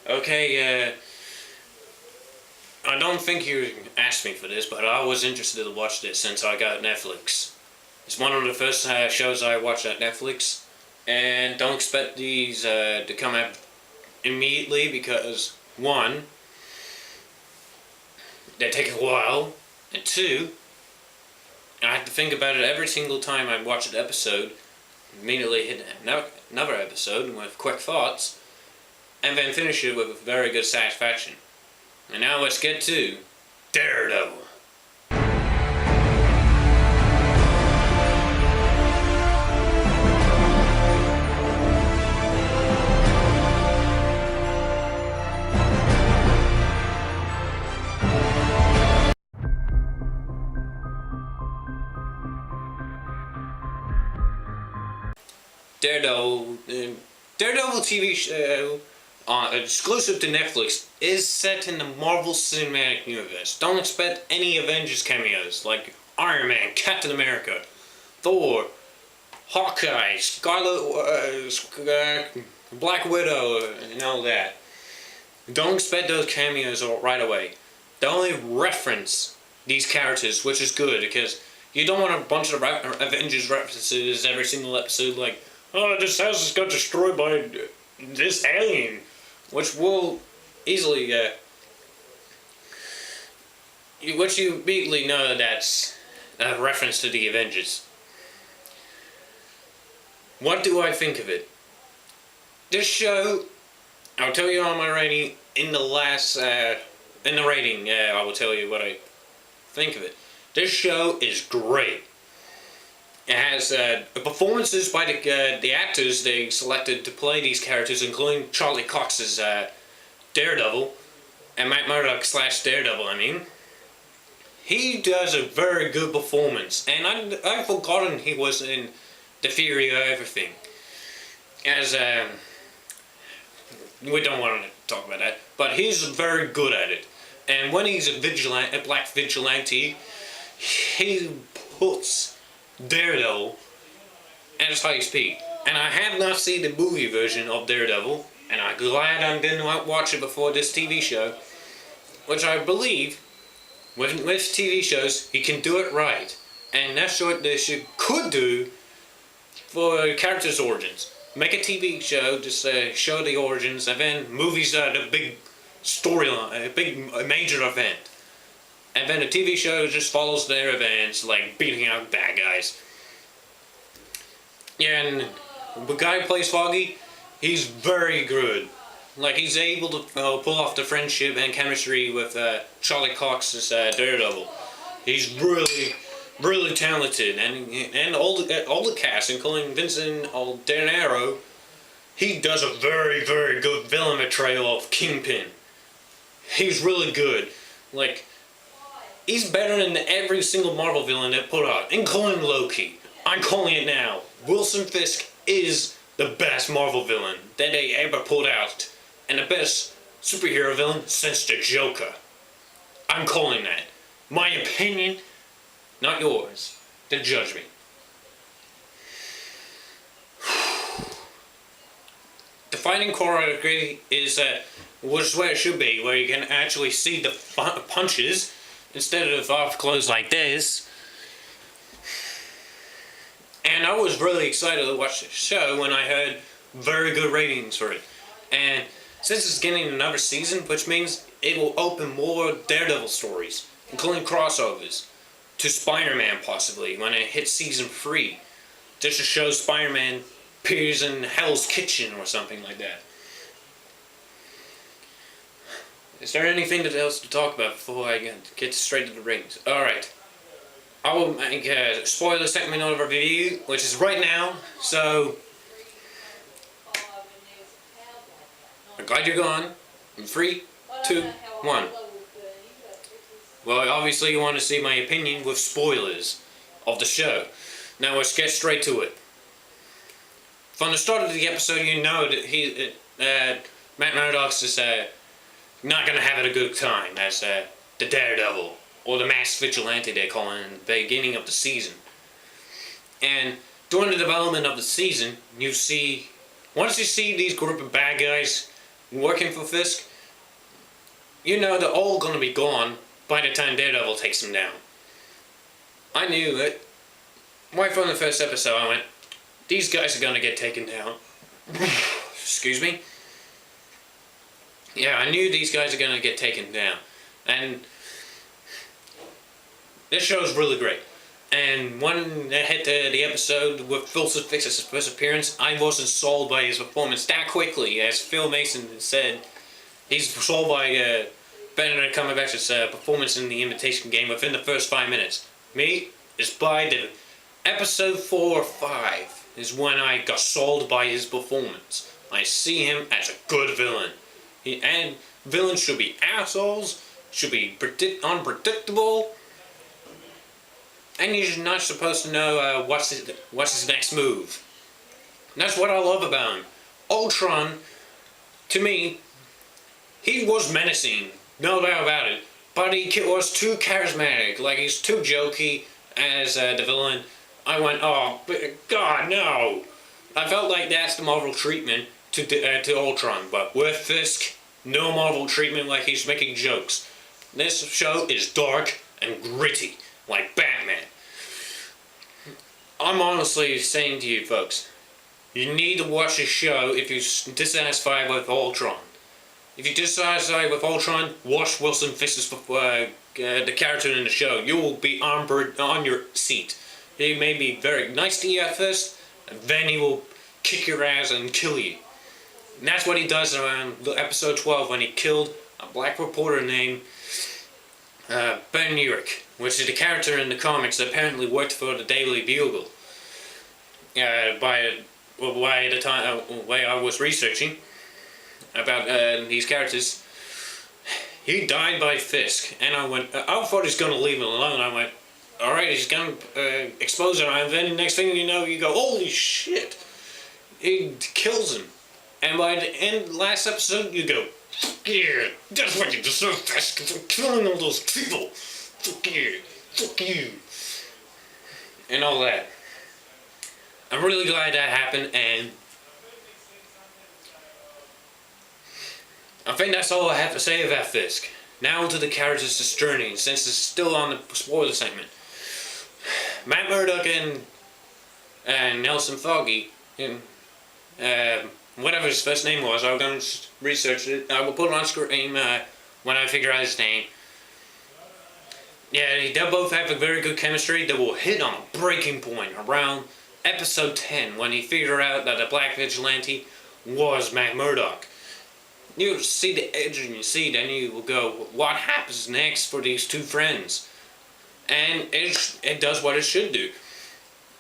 Okay, I don't think you asked me for this, but I was interested to watch this since I got Netflix. It's one of the first shows I watched at Netflix, and don't expect these to come out immediately because, one, they take a while, and two, I have to think about it every single time I watch an episode, immediately hit another episode with quick thoughts, and then finish it with very good satisfaction. And now let's get to Daredevil. Daredevil TV show exclusive to Netflix is set in the Marvel Cinematic Universe. Don't expect any Avengers cameos like Iron Man, Captain America, Thor, Hawkeye, Black Widow, and all that. Don't expect those cameos right away. They only reference these characters, which is good because you don't want a bunch of Avengers references every single episode like, oh, this house just got destroyed by this alien, which will easily, which you immediately know that's a reference to the Avengers. What do I think of it? This show, I'll tell you on my rating in the last, in the rating, I will tell you what I think of it. This show is great. It has performances by the actors they selected to play these characters, including Charlie Cox's Daredevil, and Matt Murdock / Daredevil, I mean. He does a very good performance, and I've forgotten he was in The Theory of Everything. As, we don't want to talk about that, but he's very good at it. And when he's a black vigilante, he puts Daredevil as high speed. And I have not seen the movie version of Daredevil, and I'm glad I didn't watch it before this TV show, which I believe, with TV shows, he can do it right. And that's what they could do for characters' origins. Make a TV show, just show the origins, and then movies are the big storyline, a major event. And then the TV show just follows their events, like beating out bad guys. Yeah, and the guy who plays Foggy, he's very good. Like, he's able to pull off the friendship and chemistry with Charlie Cox's Daredevil. He's really, really talented, and all the cast, including Vincent D'Onofrio, he does a very, very good villain portrayal of Kingpin. He's really good. Like, he's better than every single Marvel villain they put out, including Loki. I'm calling it now. Wilson Fisk is the best Marvel villain that they ever put out, and the best superhero villain since the Joker. I'm calling that. My opinion, not yours. Then judge me. The fighting choreography is where it should be, where you can actually see the punches instead of off close like this. And I was really excited to watch the show when I heard very good ratings for it. And since it's getting another season, which means it will open more Daredevil stories, including crossovers to Spider-Man possibly when it hits season 3. Just to show Spider-Man appears in Hell's Kitchen or something like that. Is there anything else to talk about before I get straight to the ratings? Alright. I will make a spoiler segment of a review, which is right now, so I'm glad you're gone. In 3, 2, 1. Well, obviously you want to see my opinion with spoilers of the show. Now let's get straight to it. From the start of the episode, you know that Matt Murdock's is not going to have a good time as the Daredevil, or the masked vigilante they call him in the beginning of the season. And during the development of the season, once you see these group of bad guys working for Fisk, you know they're all gonna be gone by the time Daredevil takes them down. I knew it. Right from the first episode, I went, these guys are gonna get taken down. Excuse me? Yeah, I knew these guys are gonna get taken down. And this show is really great. And when they hit the episode with Wilson Fisk's first appearance, I wasn't sold by his performance that quickly. As Phil Mason said, he's sold by Benedict Cumberbatch's performance in The Imitation Game within the first 5 minutes. Me, it's by the episode 4 or 5 is when I got sold by his performance. I see him as a good villain. And villains should be assholes, should be unpredictable, and you're not supposed to know what's his next move. And that's what I love about him. Ultron, to me, he was menacing, no doubt about it, but he was too charismatic, like he's too jokey as the villain. I went, oh, God, no. I felt like that's the Marvel treatment to Ultron, but with Fisk, no Marvel treatment like he's making jokes. This show is dark and gritty, like Batman. I'm honestly saying to you folks, you need to watch this show if you're dissatisfied with Ultron. If you're dissatisfied with Ultron, watch Wilson Fisk's the character in the show. You will be on your seat. He may be very nice to you at first, and then he will kick your ass and kill you. And that's what he does around episode 12 when he killed a black reporter named Ben Urich, which is the character in the comics that apparently worked for the Daily Bugle. By the time way I was researching about these characters, he died by Fisk, and I went. I thought he's gonna leave him alone. I went, all right, he's gonna expose him, and then the next thing you know, you go, holy shit, he kills him. And by the end, last episode, you go, yeah, that's what you deserve, Fisk, for killing all those people. Fuck you, and all that. I'm really glad that happened, and I think that's all I have to say about Fisk. Now to the character's journey, since it's still on the spoiler segment. Matt Murdock and Nelson Foggy, whatever his first name was, I'm going to research it. I will put it on screen when I figure out his name. Yeah, they both have a very good chemistry. They will hit on a breaking point around episode 10 when he figured out that the Black Vigilante was Matt Murdock. You see the edge in your seat, and you will go, what happens next for these two friends? And it does what it should do.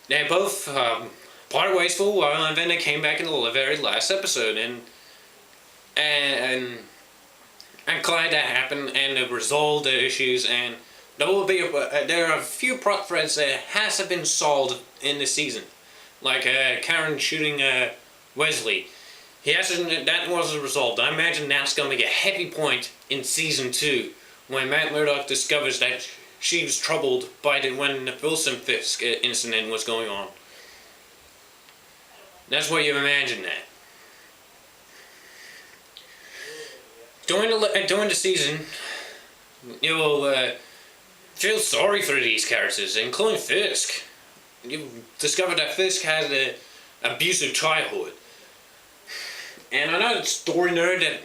They both parted ways for a while, and then they came back in the very last episode, and I'm glad that happened, and they resolved their issues, and there are a few plot threads that hasn't been solved in this season, like Karen shooting Wesley. That wasn't resolved. I imagine that's going to be a heavy point in season 2 when Matt Murdock discovers that she was troubled by when the Wilson Fisk incident was going on. That's what you imagine that. During the season, you will feel sorry for these characters, including Fisk. You discover that Fisk has an abusive childhood. And I'm not a story nerd that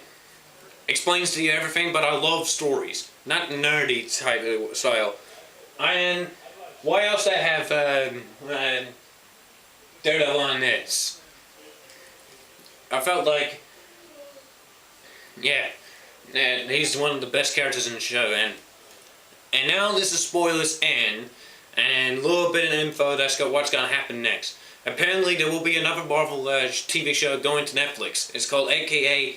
explains to you everything, but I love stories. Not nerdy type of style. And why else I have Daredevil on this? I felt like, yeah, he's one of the best characters in the show. And now this is spoilers and a little bit of info that's got what's going to happen next. Apparently there will be another Marvel TV show going to Netflix. It's called AKA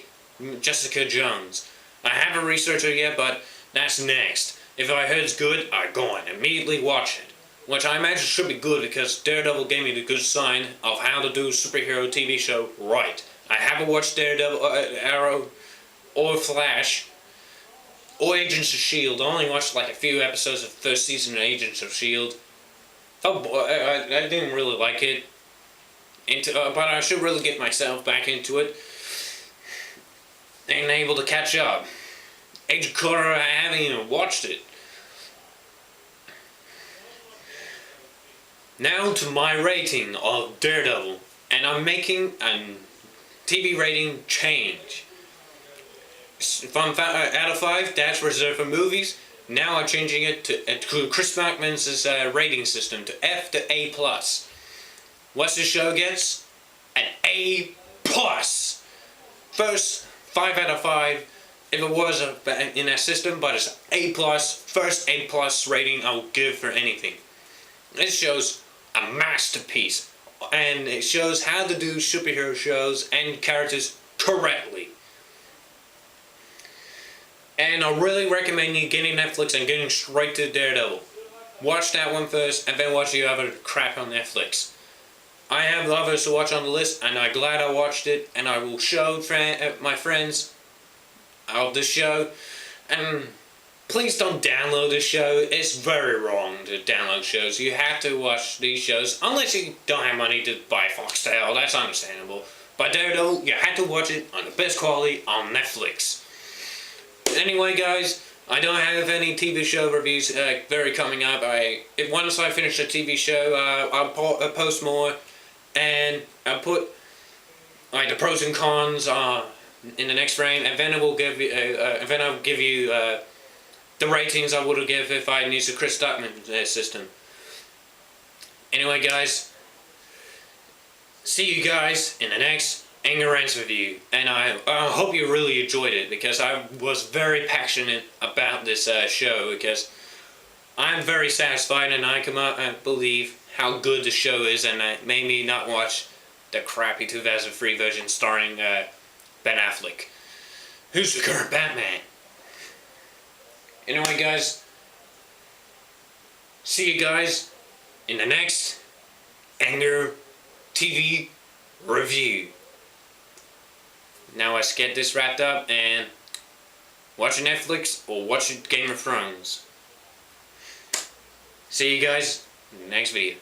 Jessica Jones. I haven't researched it yet, but that's next. If I heard it's good, I go and immediately watch it. Which I imagine should be good because Daredevil gave me the good sign of how to do a superhero TV show right. I haven't watched Daredevil, Arrow, or Flash, or Agents of S.H.I.E.L.D. I only watched like a few episodes of the first season of Agents of S.H.I.E.L.D. I didn't really like it. But I should really get myself back into it. ain't able to catch up. Agent Carter, I haven't even watched it. Now to my rating of Daredevil, and I'm making a TV rating change. From out of 5, that's reserved for movies. Now I'm changing it to Chris Bachman's rating system to F to A+. What's the show gets? An A+. First 5 out of 5. If it was in that system, but it's A+, first A+ rating I will give for anything. This show's a masterpiece, and it shows how to do superhero shows and characters correctly. And I really recommend you getting Netflix and getting straight to Daredevil. Watch that one first, and then watch the other crap on Netflix. I have others to watch on the list, and I'm glad I watched it, and I will show my friends of this show. And please don't download this show. It's very wrong to download shows. You have to watch these shows, unless you don't have money to buy Foxtel. That's understandable. But Daredevil, you have to watch it on the best quality on Netflix. Anyway, guys, I don't have any TV show reviews very coming up. Once I finish the TV show, I'll post more, and I'll put the pros and cons in the next frame, and then I'll give you the ratings I would give if I used the Chris Bachman system. Anyway, guys, see you guys in the next Anger Rants review, and I hope you really enjoyed it, because I was very passionate about this show, because I'm very satisfied, and I cannot believe how good the show is, and it made me not watch the crappy 2003 version starring Ben Affleck, who's the current Batman. Anyway, guys, see you guys in the next Anger TV review. Now let's get this wrapped up and watch Netflix or watch Game of Thrones. See you guys in the next video.